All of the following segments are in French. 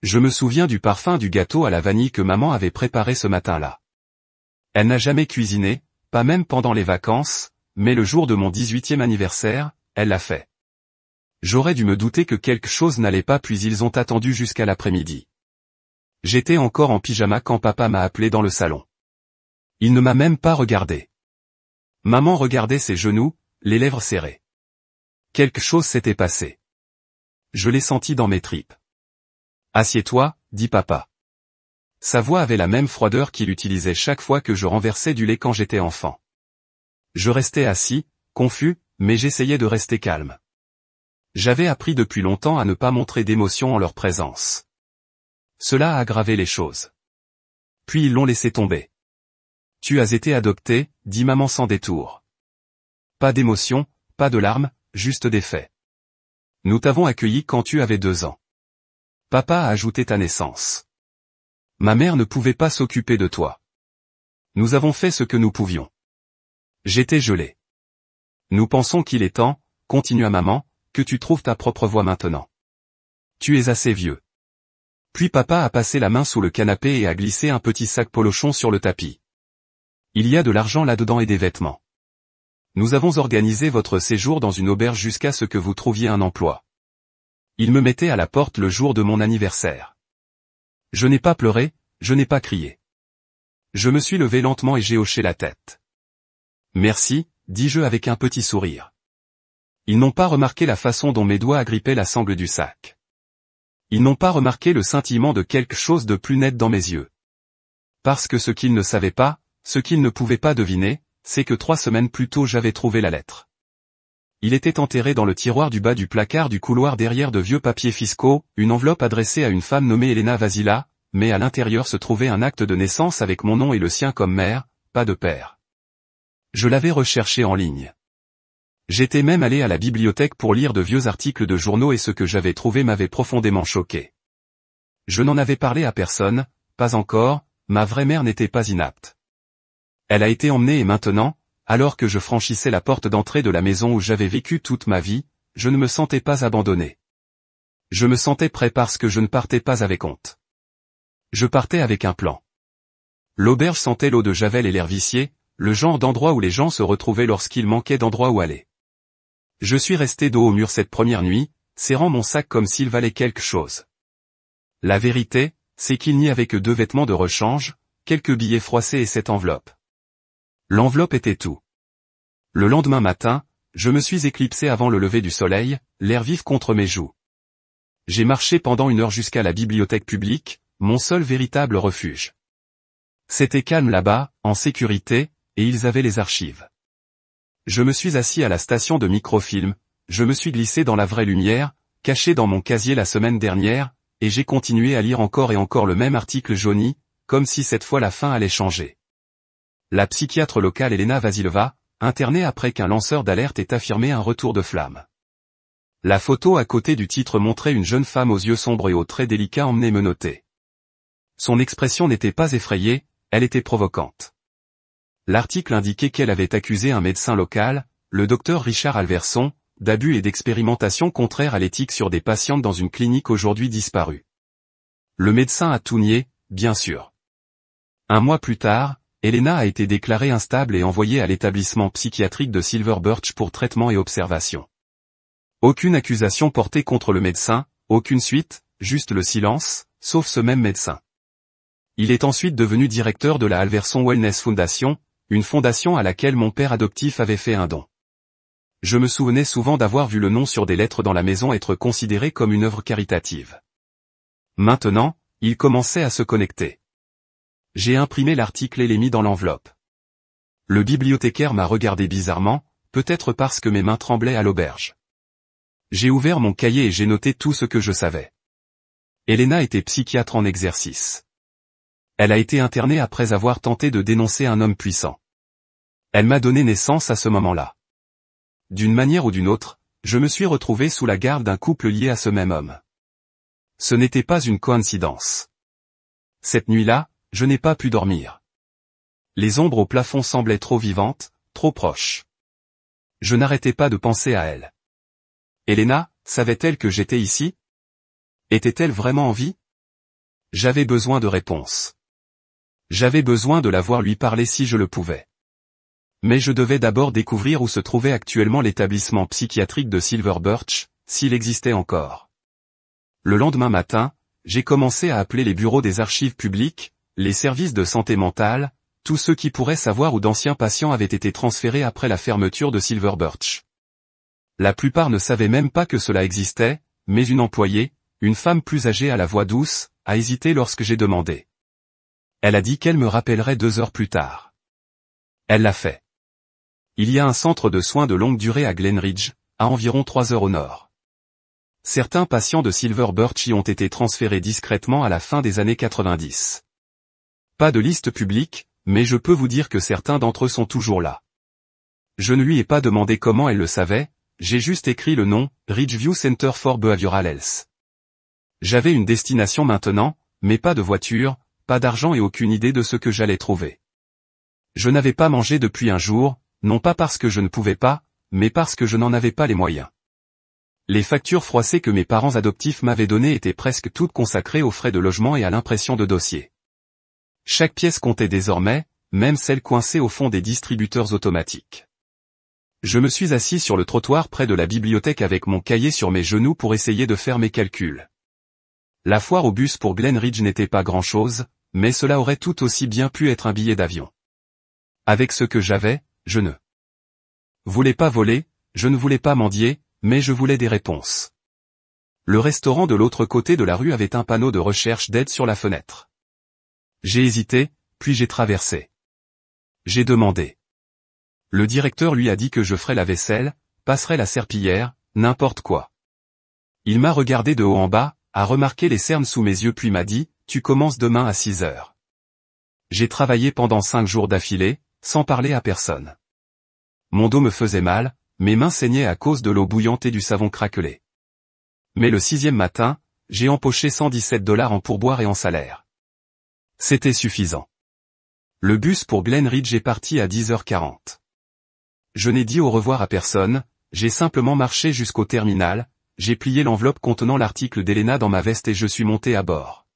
Je me souviens du parfum du gâteau à la vanille que maman avait préparé ce matin-là. Elle n'a jamais cuisiné, pas même pendant les vacances, mais le jour de mon 18e anniversaire, elle l'a fait. J'aurais dû me douter que quelque chose n'allait pas puis ils ont attendu jusqu'à l'après-midi. J'étais encore en pyjama quand papa m'a appelé dans le salon. Il ne m'a même pas regardé. Maman regardait ses genoux, les lèvres serrées. Quelque chose s'était passé. Je l'ai senti dans mes tripes. Assieds-toi, dit papa. Sa voix avait la même froideur qu'il utilisait chaque fois que je renversais du lait quand j'étais enfant. Je restais assis, confus, mais j'essayais de rester calme. J'avais appris depuis longtemps à ne pas montrer d'émotion en leur présence. Cela a aggravé les choses. Puis ils l'ont laissé tomber. Tu as été adopté, dit maman sans détour. Pas d'émotion, pas de larmes, juste des faits. Nous t'avons accueilli quand tu avais 2 ans. Papa a ajouté ta naissance. Ma mère ne pouvait pas s'occuper de toi. Nous avons fait ce que nous pouvions. J'étais gelé. Nous pensons qu'il est temps, continua maman, que tu trouves ta propre voie maintenant. Tu es assez vieux. Puis papa a passé la main sous le canapé et a glissé un petit sac polochon sur le tapis. Il y a de l'argent là-dedans et des vêtements. Nous avons organisé votre séjour dans une auberge jusqu'à ce que vous trouviez un emploi. Il me mettait à la porte le jour de mon anniversaire. Je n'ai pas pleuré, je n'ai pas crié. Je me suis levé lentement et j'ai hoché la tête. Merci, dis-je avec un petit sourire. Ils n'ont pas remarqué la façon dont mes doigts agrippaient la sangle du sac. Ils n'ont pas remarqué le scintillement de quelque chose de plus net dans mes yeux. Parce que ce qu'ils ne savaient pas, ce qu'ils ne pouvaient pas deviner, c'est que 3 semaines plus tôt j'avais trouvé la lettre. Il était enterré dans le tiroir du bas du placard du couloir derrière de vieux papiers fiscaux, une enveloppe adressée à une femme nommée Elena Vasila, mais à l'intérieur se trouvait un acte de naissance avec mon nom et le sien comme mère, pas de père. Je l'avais recherché en ligne. J'étais même allé à la bibliothèque pour lire de vieux articles de journaux et ce que j'avais trouvé m'avait profondément choqué. Je n'en avais parlé à personne, pas encore, ma vraie mère n'était pas inapte. Elle a été emmenée et maintenant, alors que je franchissais la porte d'entrée de la maison où j'avais vécu toute ma vie, je ne me sentais pas abandonné. Je me sentais prêt parce que je ne partais pas avec honte. Je partais avec un plan. L'auberge sentait l'eau de javel et l'air vicié, le genre d'endroit où les gens se retrouvaient lorsqu'il manquait d'endroit où aller. Je suis resté dos au mur cette première nuit, serrant mon sac comme s'il valait quelque chose. La vérité, c'est qu'il n'y avait que 2 vêtements de rechange, quelques billets froissés et cette enveloppe. L'enveloppe était tout. Le lendemain matin, je me suis éclipsé avant le lever du soleil, l'air vif contre mes joues. J'ai marché pendant 1 heure jusqu'à la bibliothèque publique, mon seul véritable refuge. C'était calme là-bas, en sécurité, et ils avaient les archives. Je me suis assis à la station de microfilm, je me suis glissé dans la vraie lumière, caché dans mon casier la semaine dernière, et j'ai continué à lire encore et encore le même article jauni, comme si cette fois la fin allait changer. La psychiatre locale Elena Vasilova, internée après qu'un lanceur d'alerte ait affirmé un retour de flamme. La photo à côté du titre montrait une jeune femme aux yeux sombres et aux traits délicats emmenée menottée. Son expression n'était pas effrayée, elle était provocante. L'article indiquait qu'elle avait accusé un médecin local, le docteur Richard Alverson, d'abus et d'expérimentation contraires à l'éthique sur des patientes dans une clinique aujourd'hui disparue. Le médecin a tout nié, bien sûr. 1 mois plus tard, Elena a été déclarée instable et envoyée à l'établissement psychiatrique de Silver Birch pour traitement et observation. Aucune accusation portée contre le médecin, aucune suite, juste le silence, sauf ce même médecin. Il est ensuite devenu directeur de la Alverson Wellness Foundation, une fondation à laquelle mon père adoptif avait fait un don. Je me souvenais souvent d'avoir vu le nom sur des lettres dans la maison être considéré comme une œuvre caritative. Maintenant, il commençait à se connecter. J'ai imprimé l'article et l'ai mis dans l'enveloppe. Le bibliothécaire m'a regardé bizarrement, peut-être parce que mes mains tremblaient à l'auberge. J'ai ouvert mon cahier et j'ai noté tout ce que je savais. Elena était psychiatre en exercice. Elle a été internée après avoir tenté de dénoncer un homme puissant. Elle m'a donné naissance à ce moment-là. D'une manière ou d'une autre, je me suis retrouvé sous la garde d'un couple lié à ce même homme. Ce n'était pas une coïncidence. Cette nuit-là, je n'ai pas pu dormir. Les ombres au plafond semblaient trop vivantes, trop proches. Je n'arrêtais pas de penser à elle. Elena, savait-elle que j'étais ici? Était-elle vraiment en vie? J'avais besoin de réponses. J'avais besoin de la voir lui parler si je le pouvais. Mais je devais d'abord découvrir où se trouvait actuellement l'établissement psychiatrique de Silver Birch, s'il existait encore. Le lendemain matin, j'ai commencé à appeler les bureaux des archives publiques, les services de santé mentale, tous ceux qui pourraient savoir où d'anciens patients avaient été transférés après la fermeture de Silver Birch. La plupart ne savaient même pas que cela existait, mais une employée, une femme plus âgée à la voix douce, a hésité lorsque j'ai demandé. Elle a dit qu'elle me rappellerait 2 heures plus tard. Elle l'a fait. Il y a un centre de soins de longue durée à Glenridge, à environ 3 heures au nord. Certains patients de Silver Birch y ont été transférés discrètement à la fin des années 90. Pas de liste publique, mais je peux vous dire que certains d'entre eux sont toujours là. Je ne lui ai pas demandé comment elle le savait, j'ai juste écrit le nom, Ridgeview Center for Behavioral Health. J'avais une destination maintenant, mais pas de voiture, pas d'argent et aucune idée de ce que j'allais trouver. Je n'avais pas mangé depuis un jour, non pas parce que je ne pouvais pas, mais parce que je n'en avais pas les moyens. Les factures froissées que mes parents adoptifs m'avaient données étaient presque toutes consacrées aux frais de logement et à l'impression de dossiers. Chaque pièce comptait désormais, même celle coincée au fond des distributeurs automatiques. Je me suis assis sur le trottoir près de la bibliothèque avec mon cahier sur mes genoux pour essayer de faire mes calculs. La foire au bus pour Glenridge n'était pas grand-chose, mais cela aurait tout aussi bien pu être un billet d'avion. Avec ce que j'avais, je ne voulais pas voler, je ne voulais pas mendier, mais je voulais des réponses. Le restaurant de l'autre côté de la rue avait un panneau de recherche d'aide sur la fenêtre. J'ai hésité, puis j'ai traversé. J'ai demandé. Le directeur lui a dit que je ferais la vaisselle, passerais la serpillière, n'importe quoi. Il m'a regardé de haut en bas, a remarqué les cernes sous mes yeux puis m'a dit, tu commences demain à 6 heures. J'ai travaillé pendant 5 jours d'affilée, sans parler à personne. Mon dos me faisait mal, mes mains saignaient à cause de l'eau bouillante et du savon craquelé. Mais le 6e matin, j'ai empoché $117 en pourboire et en salaire. C'était suffisant. Le bus pour Glenridge est parti à 10h40. Je n'ai dit au revoir à personne, j'ai simplement marché jusqu'au terminal, j'ai plié l'enveloppe contenant l'article d'Elena dans ma veste et je suis monté à bord.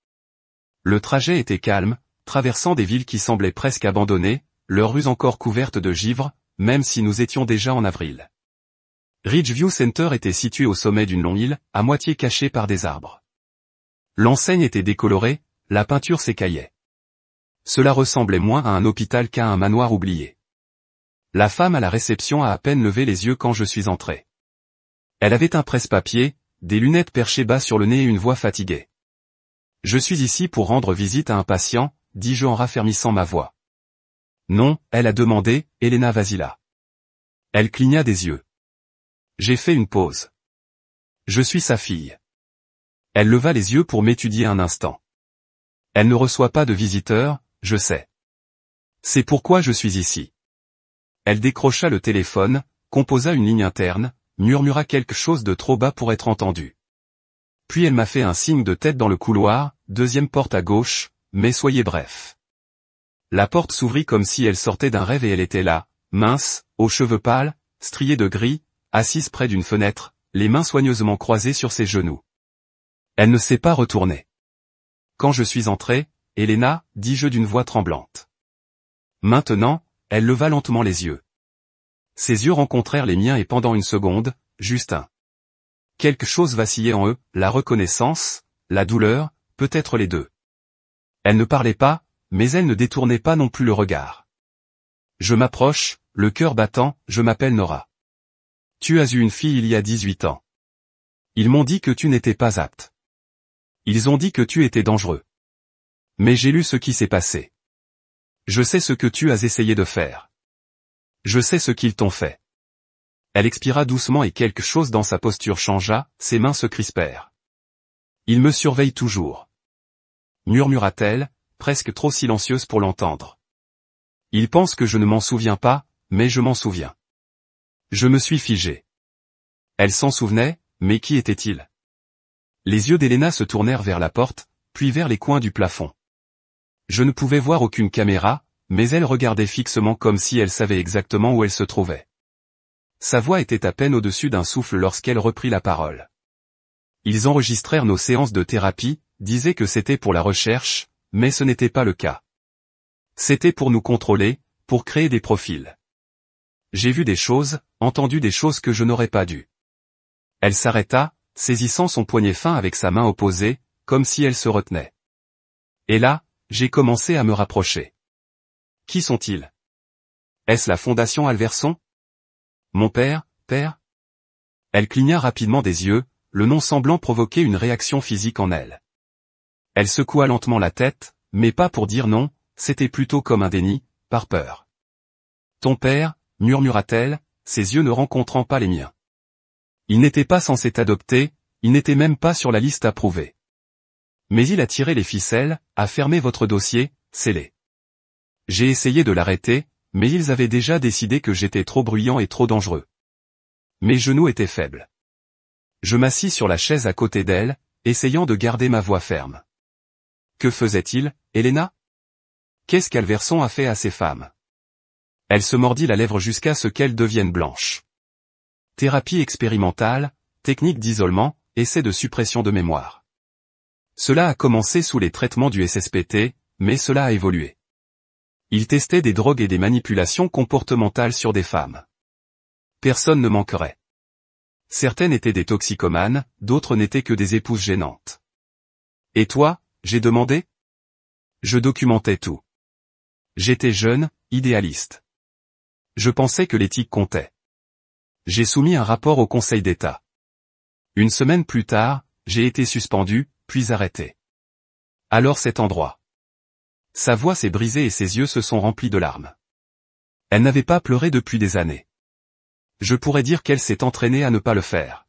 Le trajet était calme, traversant des villes qui semblaient presque abandonnées, leurs rues encore couvertes de givre, même si nous étions déjà en avril. Ridgeview Center était situé au sommet d'une longue île, à moitié cachée par des arbres. L'enseigne était décolorée, la peinture s'écaillait. Cela ressemblait moins à un hôpital qu'à un manoir oublié. La femme à la réception a à peine levé les yeux quand je suis entré. Elle avait un presse-papier, des lunettes perchées bas sur le nez et une voix fatiguée. Je suis ici pour rendre visite à un patient, dis-je en raffermissant ma voix. Non, elle a demandé, Elena Vasila. Elle cligna des yeux. J'ai fait une pause. Je suis sa fille. Elle leva les yeux pour m'étudier un instant. Elle ne reçoit pas de visiteurs, je sais. C'est pourquoi je suis ici. Elle décrocha le téléphone, composa une ligne interne, murmura quelque chose de trop bas pour être entendu. Puis elle m'a fait un signe de tête dans le couloir, 2e porte à gauche, mais soyez bref. La porte s'ouvrit comme si elle sortait d'un rêve et elle était là, mince, aux cheveux pâles, striée de gris, assise près d'une fenêtre, les mains soigneusement croisées sur ses genoux. Elle ne s'est pas retournée. Quand je suis entré, Elena, dis-je d'une voix tremblante. Maintenant, elle leva lentement les yeux. Ses yeux rencontrèrent les miens et pendant une seconde, juste un. Quelque chose vacillait en eux, la reconnaissance, la douleur, peut-être les deux. Elle ne parlait pas, mais elle ne détournait pas non plus le regard. Je m'approche, le cœur battant, je m'appelle Nora. Tu as eu une fille il y a 18 ans. Ils m'ont dit que tu n'étais pas apte. Ils ont dit que tu étais dangereux. Mais j'ai lu ce qui s'est passé. Je sais ce que tu as essayé de faire. Je sais ce qu'ils t'ont fait. Elle expira doucement et quelque chose dans sa posture changea, ses mains se crispèrent. Il me surveille toujours. Murmura-t-elle, presque trop silencieuse pour l'entendre. Il pense que je ne m'en souviens pas, mais je m'en souviens. Je me suis figé. Elle s'en souvenait, mais qui était-il? Les yeux d'Elena se tournèrent vers la porte, puis vers les coins du plafond. Je ne pouvais voir aucune caméra, mais elle regardait fixement comme si elle savait exactement où elle se trouvait. Sa voix était à peine au-dessus d'un souffle lorsqu'elle reprit la parole. Ils enregistrèrent nos séances de thérapie, disait que c'était pour la recherche, mais ce n'était pas le cas. C'était pour nous contrôler, pour créer des profils. J'ai vu des choses, entendu des choses que je n'aurais pas dû. Elle s'arrêta, saisissant son poignet fin avec sa main opposée, comme si elle se retenait. Et là, j'ai commencé à me rapprocher. Qui sont-ils? Est-ce la Fondation Alverson? Mon père? Elle cligna rapidement des yeux, le nom semblant provoquer une réaction physique en elle. Elle secoua lentement la tête, mais pas pour dire non, c'était plutôt comme un déni, par peur. Ton père, murmura-t-elle, ses yeux ne rencontrant pas les miens. Il n'était pas censé t'adopter, il n'était même pas sur la liste approuvée. Mais il a tiré les ficelles, a fermé votre dossier, scellé. J'ai essayé de l'arrêter, mais ils avaient déjà décidé que j'étais trop bruyant et trop dangereux. Mes genoux étaient faibles. Je m'assis sur la chaise à côté d'elle, essayant de garder ma voix ferme. Que faisait-il, Helena? Qu'est-ce qu'Alverson a fait à ces femmes? Elle se mordit la lèvre jusqu'à ce qu'elle devienne blanche. Thérapie expérimentale, technique d'isolement, essai de suppression de mémoire. Cela a commencé sous les traitements du SSPT, mais cela a évolué. Il testait des drogues et des manipulations comportementales sur des femmes. Personne ne manquerait. Certaines étaient des toxicomanes, d'autres n'étaient que des épouses gênantes. Et toi, j'ai demandé? Je documentais tout. J'étais jeune, idéaliste. Je pensais que l'éthique comptait. J'ai soumis un rapport au Conseil d'État. Une semaine plus tard, j'ai été suspendu, puis arrêté. Alors cet endroit. Sa voix s'est brisée et ses yeux se sont remplis de larmes. Elle n'avait pas pleuré depuis des années. Je pourrais dire qu'elle s'est entraînée à ne pas le faire.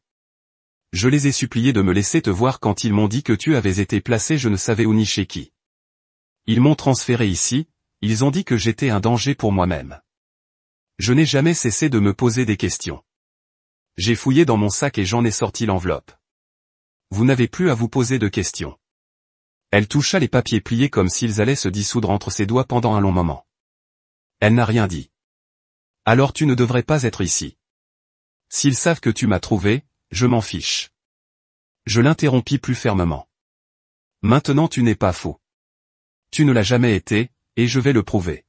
Je les ai suppliés de me laisser te voir quand ils m'ont dit que tu avais été placé je ne savais où ni chez qui. Ils m'ont transféré ici, ils ont dit que j'étais un danger pour moi-même. Je n'ai jamais cessé de me poser des questions. J'ai fouillé dans mon sac et j'en ai sorti l'enveloppe. Vous n'avez plus à vous poser de questions. Elle toucha les papiers pliés comme s'ils allaient se dissoudre entre ses doigts pendant un long moment. Elle n'a rien dit. Alors tu ne devrais pas être ici. S'ils savent que tu m'as trouvé, je m'en fiche. Je l'interrompis plus fermement. Maintenant tu n'es pas fou. Tu ne l'as jamais été, et je vais le prouver.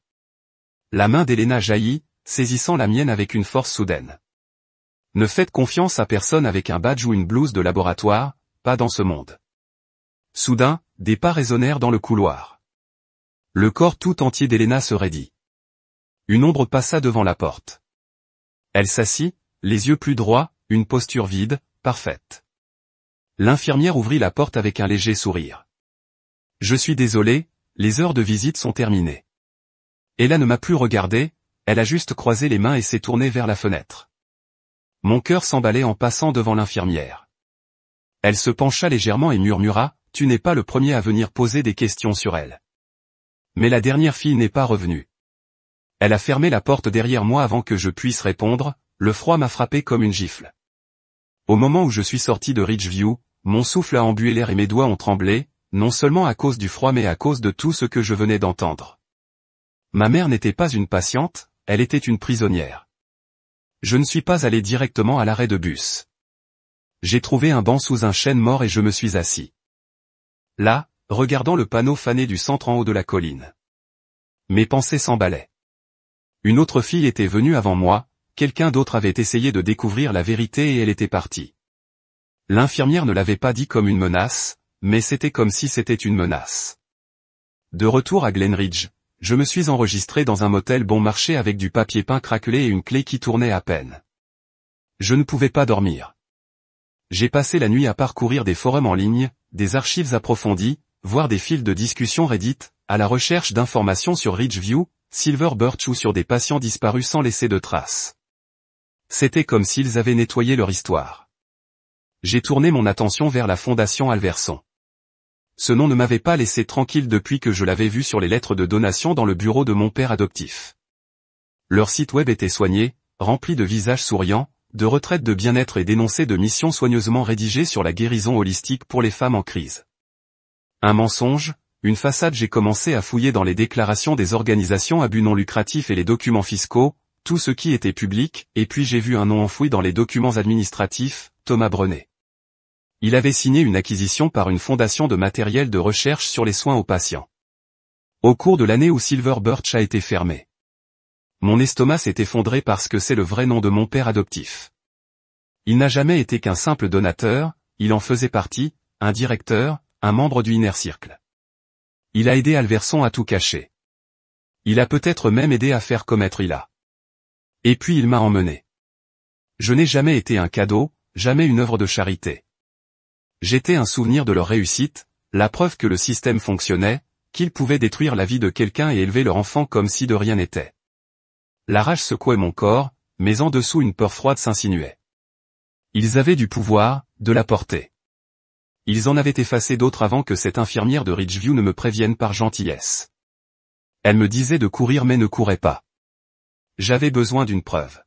La main d'Helena jaillit, saisissant la mienne avec une force soudaine. Ne faites confiance à personne avec un badge ou une blouse de laboratoire, pas dans ce monde. Soudain, des pas résonnèrent dans le couloir. Le corps tout entier d'Helena se raidit. Une ombre passa devant la porte. Elle s'assit, les yeux plus droits, une posture vide, parfaite. L'infirmière ouvrit la porte avec un léger sourire. Je suis désolé, les heures de visite sont terminées. Ella ne m'a plus regardé, elle a juste croisé les mains et s'est tournée vers la fenêtre. Mon cœur s'emballait en passant devant l'infirmière. Elle se pencha légèrement et murmura, « Tu n'es pas le premier à venir poser des questions sur elle. » Mais la dernière fille n'est pas revenue. Elle a fermé la porte derrière moi avant que je puisse répondre, le froid m'a frappé comme une gifle. Au moment où je suis sorti de Ridgeview, mon souffle a embué l'air et mes doigts ont tremblé, non seulement à cause du froid mais à cause de tout ce que je venais d'entendre. Ma mère n'était pas une patiente, elle était une prisonnière. Je ne suis pas allé directement à l'arrêt de bus. J'ai trouvé un banc sous un chêne mort et je me suis assis. Là, regardant le panneau fané du centre en haut de la colline. Mes pensées s'emballaient. Une autre fille était venue avant moi, quelqu'un d'autre avait essayé de découvrir la vérité et elle était partie. L'infirmière ne l'avait pas dit comme une menace, mais c'était comme si c'était une menace. De retour à Glenridge, je me suis enregistré dans un motel bon marché avec du papier peint craquelé et une clé qui tournait à peine. Je ne pouvais pas dormir. J'ai passé la nuit à parcourir des forums en ligne, des archives approfondies, voire des fils de discussion Reddit, à la recherche d'informations sur Ridgeview, Silver Birch ou sur des patients disparus sans laisser de traces. C'était comme s'ils avaient nettoyé leur histoire. J'ai tourné mon attention vers la Fondation Alverson. Ce nom ne m'avait pas laissé tranquille depuis que je l'avais vu sur les lettres de donation dans le bureau de mon père adoptif. Leur site web était soigné, rempli de visages souriants, de retraites de bien-être et d'énoncés de missions soigneusement rédigés sur la guérison holistique pour les femmes en crise. Un mensonge, une façade. J'ai commencé à fouiller dans les déclarations des organisations à but non lucratif et les documents fiscaux, tout ce qui était public, et puis j'ai vu un nom enfoui dans les documents administratifs, Thomas Brenet. Il avait signé une acquisition par une fondation de matériel de recherche sur les soins aux patients. Au cours de l'année où Silver Birch a été fermé. Mon estomac s'est effondré parce que c'est le vrai nom de mon père adoptif. Il n'a jamais été qu'un simple donateur, il en faisait partie, un directeur, un membre du Inner Circle. Il a aidé Alverson à tout cacher. Il a peut-être même aidé à faire commettre Ila. Et puis il m'a emmené. Je n'ai jamais été un cadeau, jamais une œuvre de charité. J'étais un souvenir de leur réussite, la preuve que le système fonctionnait, qu'ils pouvaient détruire la vie de quelqu'un et élever leur enfant comme si de rien n'était. La rage secouait mon corps, mais en dessous une peur froide s'insinuait. Ils avaient du pouvoir, de la portée. Ils en avaient effacé d'autres avant que cette infirmière de Ridgeview ne me prévienne par gentillesse. Elle me disait de courir mais ne courait pas. J'avais besoin d'une preuve.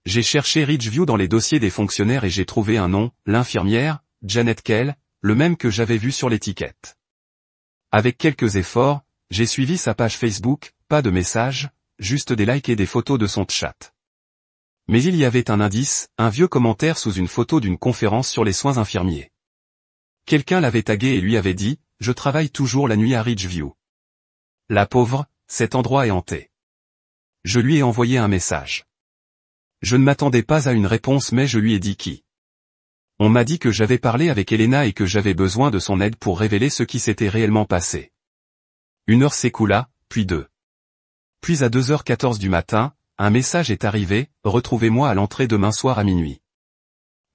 J'ai cherché Ridgeview dans les dossiers des fonctionnaires et j'ai trouvé un nom, l'infirmière, Janet Kell, le même que j'avais vu sur l'étiquette. Avec quelques efforts, j'ai suivi sa page Facebook, pas de messages, juste des likes et des photos de son chat. Mais il y avait un indice, un vieux commentaire sous une photo d'une conférence sur les soins infirmiers. Quelqu'un l'avait tagué et lui avait dit « Je travaille toujours la nuit à Ridgeview. » La pauvre, cet endroit est hanté. Je lui ai envoyé un message. Je ne m'attendais pas à une réponse mais je lui ai dit qui. On m'a dit que j'avais parlé avec Elena et que j'avais besoin de son aide pour révéler ce qui s'était réellement passé. 1 heure s'écoula, puis 2. Puis à 2h14 du matin, un message est arrivé, retrouvez-moi à l'entrée demain soir à minuit.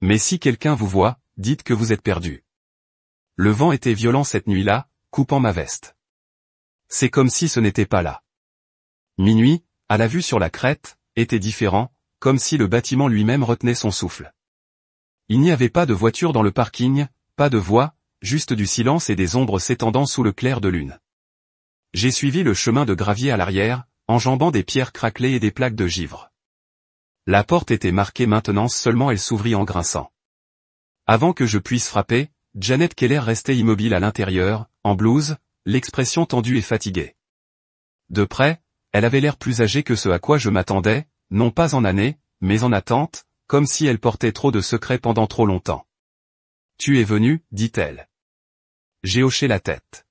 Mais si quelqu'un vous voit, dites que vous êtes perdu. Le vent était violent cette nuit-là, coupant ma veste. C'est comme si ce n'était pas là. Minuit, à la vue sur la crête, était différent, comme si le bâtiment lui-même retenait son souffle. Il n'y avait pas de voiture dans le parking, pas de voix, juste du silence et des ombres s'étendant sous le clair de lune. J'ai suivi le chemin de gravier à l'arrière, enjambant des pierres craquelées et des plaques de givre. La porte était marquée maintenance seulement elle s'ouvrit en grinçant. Avant que je puisse frapper, Janet Keller restait immobile à l'intérieur, en blouse, l'expression tendue et fatiguée. De près, elle avait l'air plus âgée que ce à quoi je m'attendais, non pas en années, mais en attente, comme si elle portait trop de secrets pendant trop longtemps. « Tu es venu, dit-elle. » J'ai hoché la tête.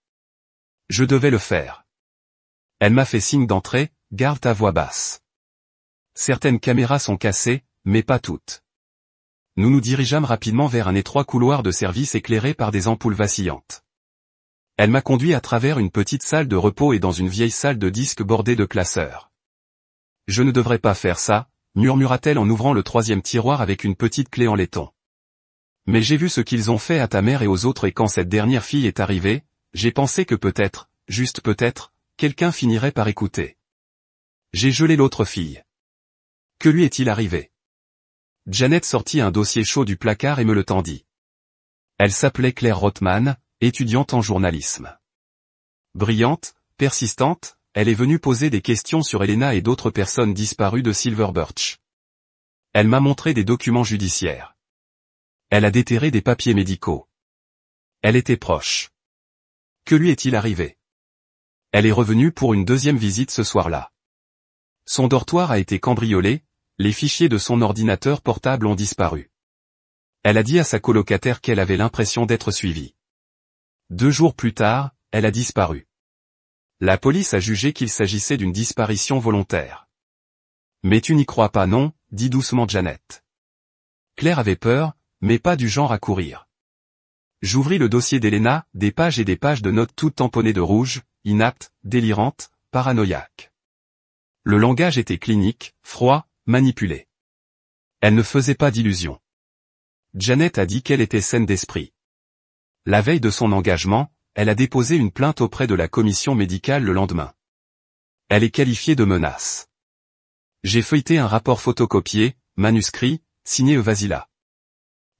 Je devais le faire. Elle m'a fait signe d'entrer, garde ta voix basse. Certaines caméras sont cassées, mais pas toutes. Nous nous dirigeâmes rapidement vers un étroit couloir de service éclairé par des ampoules vacillantes. Elle m'a conduit à travers une petite salle de repos et dans une vieille salle de disques bordée de classeurs. « Je ne devrais pas faire ça, » murmura-t-elle en ouvrant le 3e tiroir avec une petite clé en laiton. « Mais j'ai vu ce qu'ils ont fait à ta mère et aux autres et quand cette dernière fille est arrivée, j'ai pensé que peut-être, juste peut-être, quelqu'un finirait par écouter. J'ai gelé l'autre fille. Que lui est-il arrivé ? » Janet sortit un dossier chaud du placard et me le tendit. Elle s'appelait Claire Rothman, étudiante en journalisme. Brillante, persistante, elle est venue poser des questions sur Elena et d'autres personnes disparues de Silver Birch. Elle m'a montré des documents judiciaires. Elle a déterré des papiers médicaux. Elle était proche. Que lui est-il arrivé ? Elle est revenue pour une 2e visite ce soir-là. Son dortoir a été cambriolé, les fichiers de son ordinateur portable ont disparu. Elle a dit à sa colocataire qu'elle avait l'impression d'être suivie. 2 jours plus tard, elle a disparu. La police a jugé qu'il s'agissait d'une disparition volontaire. Mais tu n'y crois pas non, dit doucement Janet. Claire avait peur, mais pas du genre à courir. J'ouvris le dossier d'Elena, des pages et des pages de notes toutes tamponnées de rouge, inaptes, délirantes, paranoïaques. Le langage était clinique, froid, manipulé. Elle ne faisait pas d'illusions. Janet a dit qu'elle était saine d'esprit. La veille de son engagement, elle a déposé une plainte auprès de la commission médicale le lendemain. Elle est qualifiée de menace. J'ai feuilleté un rapport photocopié, manuscrit, signé Vasila.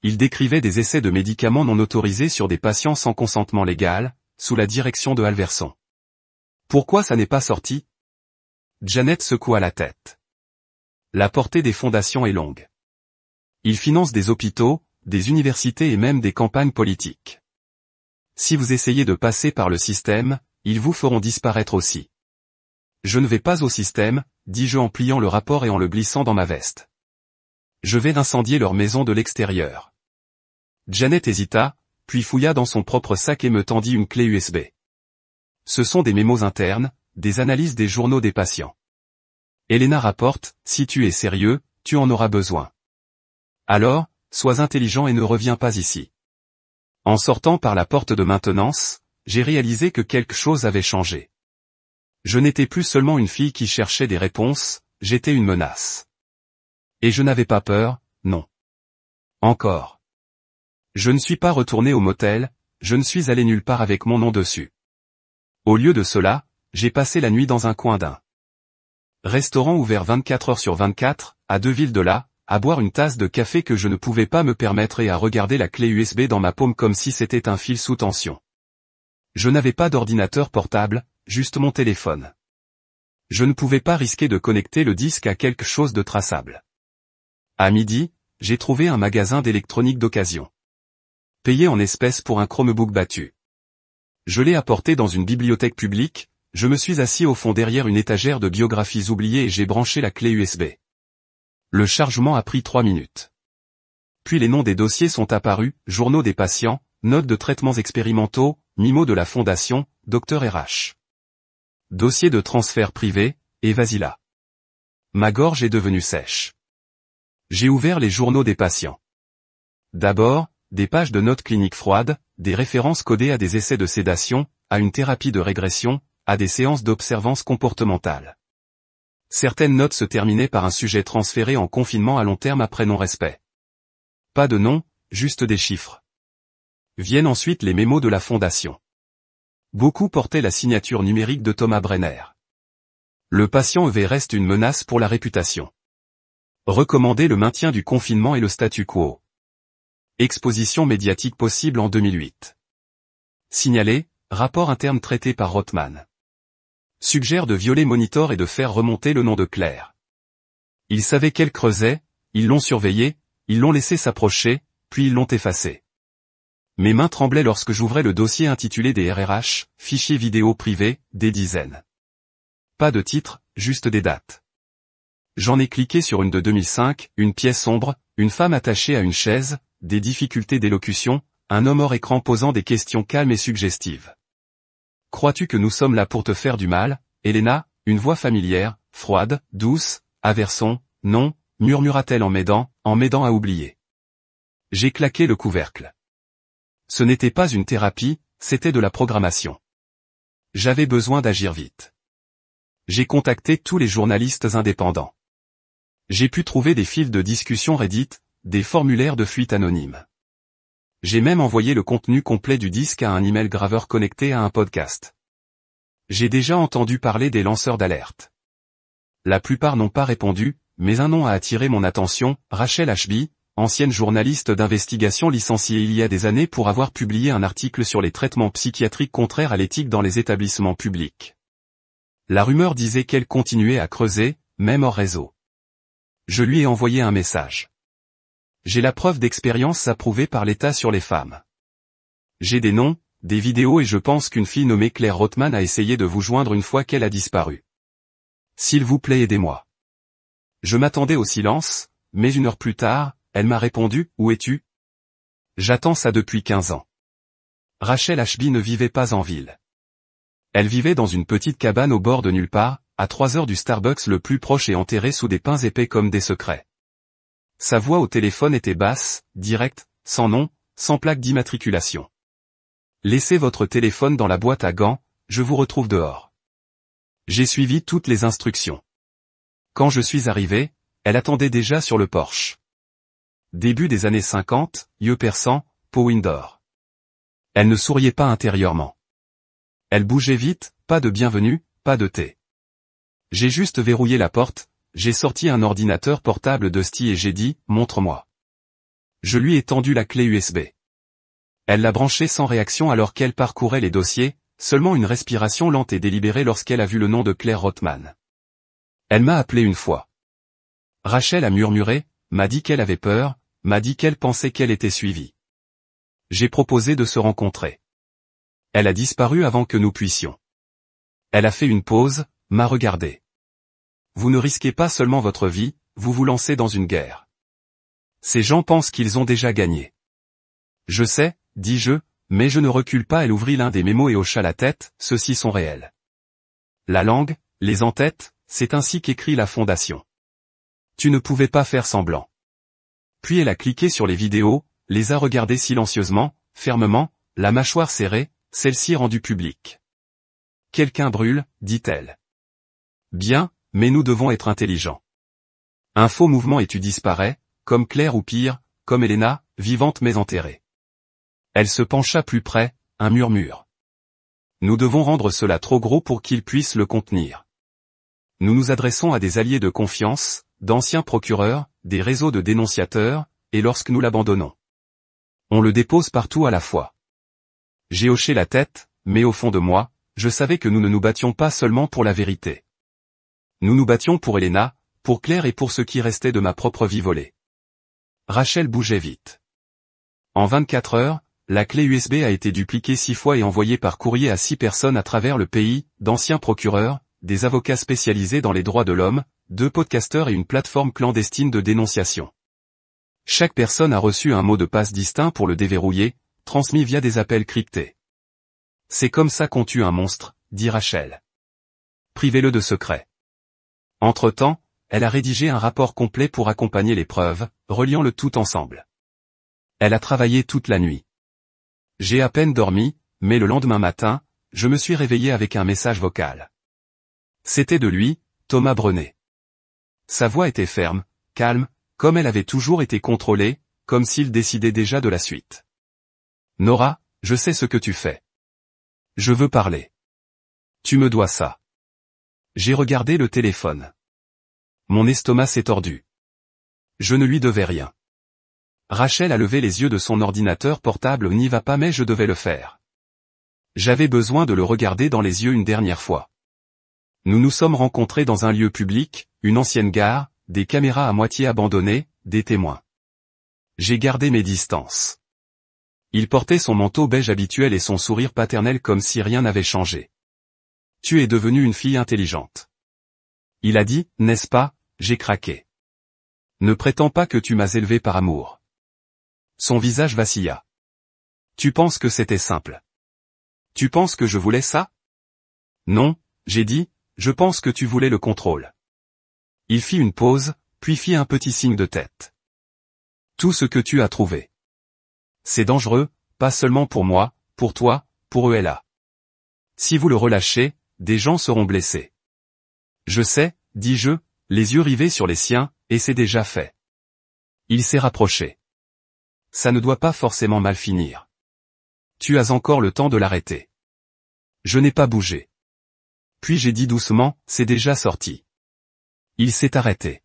Il décrivait des essais de médicaments non autorisés sur des patients sans consentement légal, sous la direction de Alverson. Pourquoi ça n'est pas sorti ? Janet secoua la tête. La portée des fondations est longue. Ils financent des hôpitaux, des universités et même des campagnes politiques. Si vous essayez de passer par le système, ils vous feront disparaître aussi. Je ne vais pas au système, dis-je en pliant le rapport et en le glissant dans ma veste. Je vais incendier leur maison de l'extérieur. Janet hésita, puis fouilla dans son propre sac et me tendit une clé USB. Ce sont des mémos internes, des analyses des journaux des patients. Elena rapporte, si tu es sérieux, tu en auras besoin. Alors, sois intelligent et ne reviens pas ici. En sortant par la porte de maintenance, j'ai réalisé que quelque chose avait changé. Je n'étais plus seulement une fille qui cherchait des réponses, j'étais une menace. Et je n'avais pas peur, non. Encore. Je ne suis pas retourné au motel, je ne suis allé nulle part avec mon nom dessus. Au lieu de cela, j'ai passé la nuit dans un coin d'un restaurant ouvert 24 heures sur 24, à 2 villes de là, à boire une tasse de café que je ne pouvais pas me permettre et à regarder la clé USB dans ma paume comme si c'était un fil sous tension. Je n'avais pas d'ordinateur portable, juste mon téléphone. Je ne pouvais pas risquer de connecter le disque à quelque chose de traçable. À midi, j'ai trouvé un magasin d'électronique d'occasion. Payé en espèces pour un Chromebook battu. Je l'ai apporté dans une bibliothèque publique, je me suis assis au fond derrière une étagère de biographies oubliées et j'ai branché la clé USB. Le chargement a pris 3 minutes. Puis les noms des dossiers sont apparus, journaux des patients, notes de traitements expérimentaux, MIMO de la fondation, Dr RH. Dossier de transfert privé, et vas-y là. Ma gorge est devenue sèche. J'ai ouvert les journaux des patients. D'abord, des pages de notes cliniques froides, des références codées à des essais de sédation, à une thérapie de régression, à des séances d'observance comportementale. Certaines notes se terminaient par un sujet transféré en confinement à long terme après non-respect. Pas de nom, juste des chiffres. Viennent ensuite les mémos de la fondation. Beaucoup portaient la signature numérique de Thomas Brenner. Le patient EV reste une menace pour la réputation. Recommander le maintien du confinement et le statu quo. Exposition médiatique possible en 2008. Signalé, rapport interne traité par Rothman. Suggère de violer Monitor et de faire remonter le nom de Claire. Ils savaient qu'elle creusait, ils l'ont surveillée, ils l'ont laissé s'approcher, puis ils l'ont effacée. Mes mains tremblaient lorsque j'ouvrais le dossier intitulé des RRH, fichiers vidéo privés, des dizaines. Pas de titre, juste des dates. J'en ai cliqué sur une de 2005, une pièce sombre, une femme attachée à une chaise, des difficultés d'élocution, un homme hors écran posant des questions calmes et suggestives. Crois-tu que nous sommes là pour te faire du mal, Elena? Une voix familière, froide, douce, Averson, non, murmura-t-elle en m'aidant à oublier. J'ai claqué le couvercle. Ce n'était pas une thérapie, c'était de la programmation. J'avais besoin d'agir vite. J'ai contacté tous les journalistes indépendants. J'ai pu trouver des fils de discussion Reddit, des formulaires de fuite anonymes. J'ai même envoyé le contenu complet du disque à un email graveur connecté à un podcast. J'ai déjà entendu parler des lanceurs d'alerte. La plupart n'ont pas répondu, mais un nom a attiré mon attention, Rachel Ashby, ancienne journaliste d'investigation licenciée il y a des années pour avoir publié un article sur les traitements psychiatriques contraires à l'éthique dans les établissements publics. La rumeur disait qu'elle continuait à creuser, même hors réseau. Je lui ai envoyé un message. J'ai la preuve d'expérience approuvée par l'État sur les femmes. J'ai des noms, des vidéos et je pense qu'une fille nommée Claire Rothman a essayé de vous joindre une fois qu'elle a disparu. S'il vous plaît aidez-moi. Je m'attendais au silence, mais une heure plus tard, elle m'a répondu, où es-tu? J'attends ça depuis 15 ans. Rachel Ashby ne vivait pas en ville. Elle vivait dans une petite cabane au bord de nulle part, à 3 heures du Starbucks le plus proche et enterrée sous des pins épais comme des secrets. Sa voix au téléphone était basse, directe, sans nom, sans plaque d'immatriculation. Laissez votre téléphone dans la boîte à gants, je vous retrouve dehors. J'ai suivi toutes les instructions. Quand je suis arrivé, elle attendait déjà sur le porche. Début des années 50, yeux perçants, peau indoor. Elle ne souriait pas intérieurement. Elle bougeait vite, pas de bienvenue, pas de thé. J'ai juste verrouillé la porte, j'ai sorti un ordinateur portable de Sty et j'ai dit, montre-moi. Je lui ai tendu la clé USB. Elle l'a branchée sans réaction alors qu'elle parcourait les dossiers, seulement une respiration lente et délibérée lorsqu'elle a vu le nom de Claire Rothman. Elle m'a appelé une fois. Rachel a murmuré, m'a dit qu'elle avait peur, m'a dit qu'elle pensait qu'elle était suivie. J'ai proposé de se rencontrer. Elle a disparu avant que nous puissions. Elle a fait une pause, m'a regardé. Vous ne risquez pas seulement votre vie, vous vous lancez dans une guerre. Ces gens pensent qu'ils ont déjà gagné. Je sais, dis-je, mais je ne recule pas. Elle ouvrit l'un des mémos et hocha la tête, ceux-ci sont réels. La langue, les en-têtes, c'est ainsi qu'écrit la Fondation. Tu ne pouvais pas faire semblant. Puis elle a cliqué sur les vidéos, les a regardées silencieusement, fermement, la mâchoire serrée, celle-ci rendue publique. Quelqu'un brûle, dit-elle. Bien, mais nous devons être intelligents. Un faux mouvement et tu disparais, comme Claire ou pire, comme Elena, vivante mais enterrée. Elle se pencha plus près, un murmure. Nous devons rendre cela trop gros pour qu'ils puissent le contenir. Nous nous adressons à des alliés de confiance, d'anciens procureurs, des réseaux de dénonciateurs, et lorsque nous l'abandonnons, on le dépose partout à la fois. J'ai hoché la tête, mais au fond de moi, je savais que nous ne nous battions pas seulement pour la vérité. Nous nous battions pour Elena, pour Claire et pour ce qui restait de ma propre vie volée. Rachel bougeait vite. En 24 heures, la clé USB a été dupliquée 6 fois et envoyée par courrier à 6 personnes à travers le pays, d'anciens procureurs, des avocats spécialisés dans les droits de l'homme, 2 podcasteurs et une plateforme clandestine de dénonciation. Chaque personne a reçu un mot de passe distinct pour le déverrouiller, transmis via des appels cryptés. C'est comme ça qu'on tue un monstre, dit Rachel. Privez-le de secret. Entre-temps, elle a rédigé un rapport complet pour accompagner les preuves, reliant le tout ensemble. Elle a travaillé toute la nuit. J'ai à peine dormi, mais le lendemain matin, je me suis réveillé avec un message vocal. C'était de lui, Thomas Brenet. Sa voix était ferme, calme, comme elle avait toujours été contrôlée, comme s'il décidait déjà de la suite. Nora, je sais ce que tu fais. Je veux parler. Tu me dois ça. J'ai regardé le téléphone. Mon estomac s'est tordu. Je ne lui devais rien. Rachel a levé les yeux de son ordinateur portable. N'y va pas mais je devais le faire. J'avais besoin de le regarder dans les yeux une dernière fois. Nous nous sommes rencontrés dans un lieu public, une ancienne gare, des caméras à moitié abandonnées, des témoins. J'ai gardé mes distances. Il portait son manteau beige habituel et son sourire paternel comme si rien n'avait changé. Tu es devenue une fille intelligente. Il a dit, n'est-ce pas, j'ai craqué. Ne prétends pas que tu m'as élevé par amour. Son visage vacilla. Tu penses que c'était simple. Tu penses que je voulais ça? Non, j'ai dit, je pense que tu voulais le contrôle. Il fit une pause, puis fit un petit signe de tête. Tout ce que tu as trouvé. C'est dangereux, pas seulement pour moi, pour toi, pour eux et là. Si vous le relâchez, des gens seront blessés. Je sais, dis-je, les yeux rivés sur les siens, et c'est déjà fait. Il s'est rapproché. Ça ne doit pas forcément mal finir. Tu as encore le temps de l'arrêter. Je n'ai pas bougé. Puis j'ai dit doucement, c'est déjà sorti. Il s'est arrêté.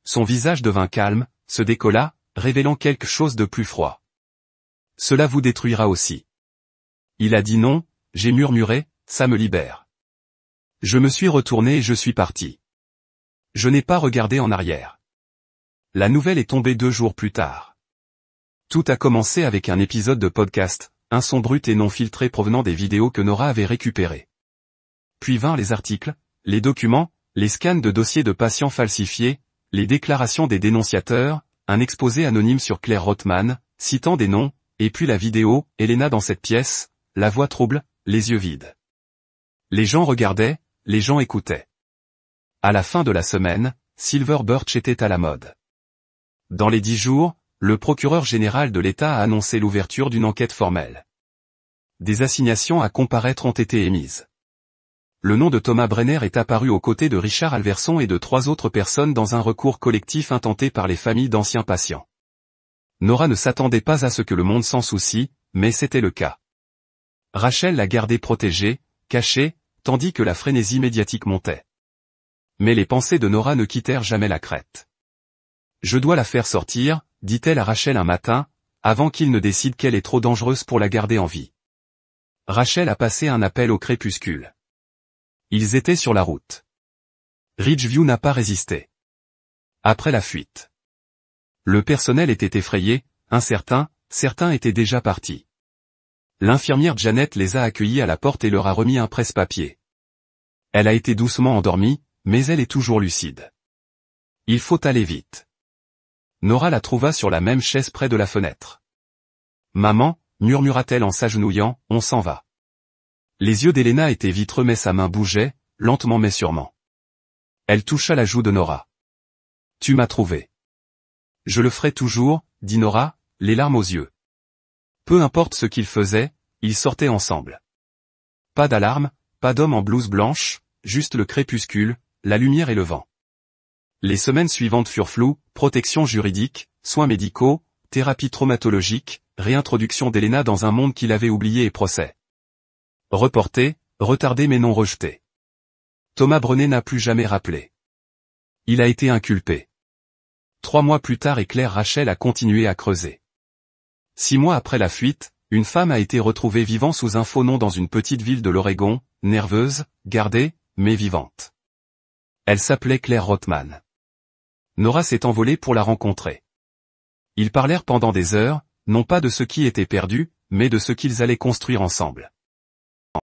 Son visage devint calme, se décolla, révélant quelque chose de plus froid. Cela vous détruira aussi. Il a dit non, j'ai murmuré, ça me libère. Je me suis retourné et je suis parti. Je n'ai pas regardé en arrière. La nouvelle est tombée 2 jours plus tard. Tout a commencé avec un épisode de podcast, un son brut et non filtré provenant des vidéos que Nora avait récupérées. Puis vinrent les articles, les documents, les scans de dossiers de patients falsifiés, les déclarations des dénonciateurs, un exposé anonyme sur Claire Rothman, citant des noms, et puis la vidéo, Elena dans cette pièce, la voix trouble, les yeux vides. Les gens regardaient, les gens écoutaient. À la fin de la semaine, Silver Birch était à la mode. Dans les 10 jours, le procureur général de l'État a annoncé l'ouverture d'une enquête formelle. Des assignations à comparaître ont été émises. Le nom de Thomas Brenner est apparu aux côtés de Richard Alverson et de 3 autres personnes dans un recours collectif intenté par les familles d'anciens patients. Nora ne s'attendait pas à ce que le monde s'en soucie, mais c'était le cas. Rachel l'a gardé protégée, cachée, tandis que la frénésie médiatique montait. Mais les pensées de Nora ne quittèrent jamais la crête. Je dois la faire sortir, dit-elle à Rachel un matin, avant qu'il ne décide qu'elle est trop dangereuse pour la garder en vie. Rachel a passé un appel au crépuscule. Ils étaient sur la route. Ridgeview n'a pas résisté. Après la fuite. Le personnel était effrayé, incertain, certains étaient déjà partis. L'infirmière Janet les a accueillis à la porte et leur a remis un presse-papier. Elle a été doucement endormie, mais elle est toujours lucide. Il faut aller vite. Nora la trouva sur la même chaise près de la fenêtre. Maman, murmura-t-elle en s'agenouillant, on s'en va. Les yeux d'Elena étaient vitreux mais sa main bougeait, lentement mais sûrement. Elle toucha la joue de Nora. Tu m'as trouvé. Je le ferai toujours, dit Nora, les larmes aux yeux. Peu importe ce qu'ils faisaient, ils sortaient ensemble. Pas d'alarme, pas d'homme en blouse blanche, juste le crépuscule, la lumière et le vent. Les semaines suivantes furent floues, protection juridique, soins médicaux, thérapie traumatologique, réintroduction d'Elena dans un monde qu'il avait oublié et procès. Reporté, retardé mais non rejeté. Thomas Brenet n'a plus jamais rappelé. Il a été inculpé. 3 mois plus tard et Claire Rachel a continué à creuser. 6 mois après la fuite, une femme a été retrouvée vivant sous un faux nom dans une petite ville de l'Oregon, nerveuse, gardée, mais vivante. Elle s'appelait Claire Rothman. Nora s'est envolée pour la rencontrer. Ils parlèrent pendant des heures, non pas de ce qui était perdu, mais de ce qu'ils allaient construire ensemble.